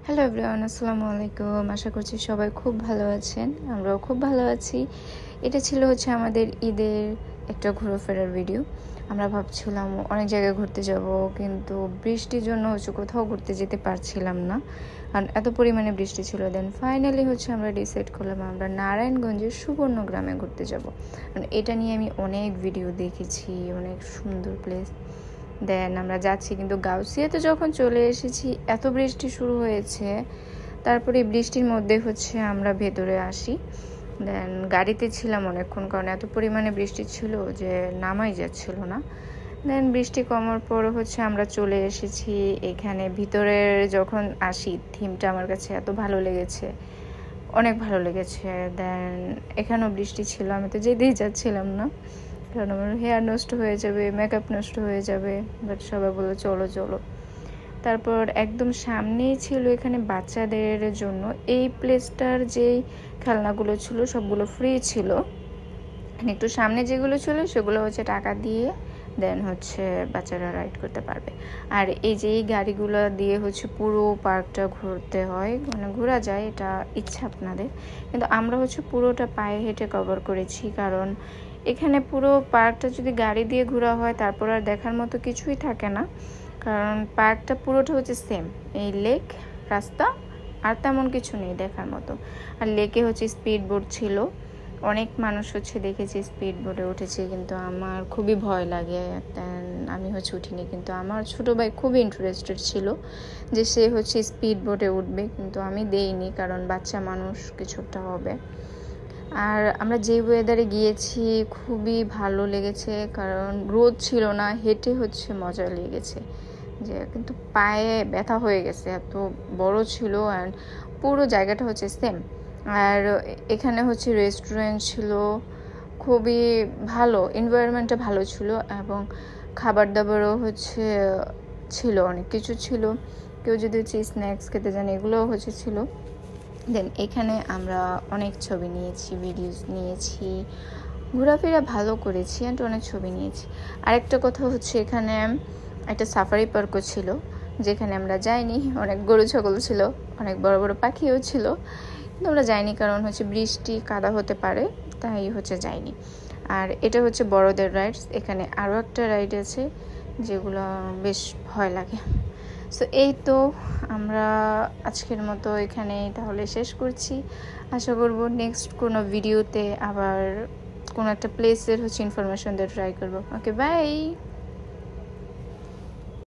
Hello everyone, আসসালামু আলাইকুম। আশা করছি সবাই খুব ভালো আছেন। আমরাও খুব ভালো আছি। এটা ছিল আমাদের ঈদের একটা ঘোরাফেরার ভিডিও। আমরা ভাবছিলাম অনেক জায়গায় ঘুরতে যাব, কিন্তু বৃষ্টির জন্য কোথাও ঘুরতে যেতে পারছিলাম না, কারণ এত পরিমাণে বৃষ্টি ছিল। দেন ফাইনালি আমরা ডিসাইড করলাম আমরা নারায়ণগঞ্জের সুবর্ণগ্রামে ঘুরতে যাব। কারণ এটা নিয়ে আমি অনেক ভিডিও দেখেছি, অনেক সুন্দর প্লেস। দেন আমরা যাচ্ছি, কিন্তু গাউসিয়াতে যখন চলে এসেছি এত বৃষ্টি শুরু হয়েছে। তারপরে বৃষ্টির মধ্যে আমরা ভেতরে আসি। দেন গাড়িতে ছিলাম অনেকক্ষণ, কারণ এত পরিমাণে বৃষ্টি ছিল যে নামাই যাচ্ছিল না। দেন বৃষ্টি কমার পর আমরা চলে এসেছি এখানে ভিতরে। যখন আসি, থিমটা আমার কাছে এত ভালো লেগেছে, অনেক ভালো লেগেছে। দেন এখানেও বৃষ্টি ছিল, আমি তো যেতেই যাচ্ছিলাম না, কারণ আমার হেয়ার নষ্ট হয়ে যাবে, মেকআপ নষ্ট হয়ে যাবে। বাট সবাই বললো চলো চলো। তারপর একদম সামনেই ছিল এখানে বাচ্চাদের জন্য এই প্লেসটার যেই খেলনাগুলো ছিল সবগুলো ফ্রি ছিল। একটু সামনে যেগুলো ছিল সেগুলো টাকা দিয়ে দেন বাচ্চারা রাইড করতে পারবে। আর এই যে এই গাড়িগুলো দিয়ে পুরো পার্কটা ঘুরতে হয়, মানে ঘোরা যায়, এটা ইচ্ছা আপনাদের। কিন্তু আমরা পুরোটা পায়ে হেঁটে কভার করেছি, কারণ এখানে পুরো পার্কটা যদি গাড়ি দিয়ে ঘোরা হয় তারপর আর দেখার মতো কিছুই থাকে না, কারণ পার্কটা পুরোটা সেম, এই লেক, রাস্তা, আর তেমন কিছু নেই দেখার মতো। আর লেকে স্পিড বোট ছিল, অনেক মানুষ দেখেছি স্পিড বোটে উঠেছে, কিন্তু আমার খুবই ভয় লাগে। আমি উঠিনি, কিন্তু আমার ছোটো ভাই খুবই ইন্টারেস্টেড ছিল যে সে স্পিড বোটে উঠবে, কিন্তু আমি দেইনি, কারণ বাচ্চা মানুষ কিছুটা হবে। আর আমরা যে ওয়েদারে গিয়েছি খুবই ভালো লেগেছে, কারণ রোদ ছিল না, হেঁটে মজা লেগেছে। কিন্তু পায়ে ব্যথা হয়ে গেছে, এত বড় ছিল। অ্যান্ড পুরো জায়গাটা সেম। আর এখানে রেস্টুরেন্ট ছিল, খুবই ভালো, এনভায়রনমেন্টটা ভালো ছিল, এবং খাবার দাবারও ছিল, অনেক কিছু ছিল। কেউ যদি স্ন্যাক্স খেতে জানে, এগুলোও ছিল। দেন এখানে আমরা অনেক ছবি নিয়েছি, ভিডিওস নিয়েছি, ঘোরাফেরা ভালো করেছি, অ্যান্ড অনেক ছবি নিয়েছি। আরেকটা কথা এখানে একটা সাফারি পার্কও ছিল, যেখানে আমরা যাইনি। অনেক গরু ছাগল ছিল, অনেক বড় বড় পাখিও ছিল, কিন্তু আমরা যাইনি, কারণ বৃষ্টি কাদা হতে পারে, তাই যাইনি। আর এটা বড়দের রাইডস। এখানে আরও একটা রাইড আছে যেগুলো বেশ ভয় লাগে। সো এই তো, আমরা আজকের মতো এখানে তাহলে শেষ করছি। আশা করব নেক্সট কোনো ভিডিওতে আবার কোনো একটা প্লেসের ইনফরমেশন দিয়ে ট্রাই করবো। ওকে, বাই।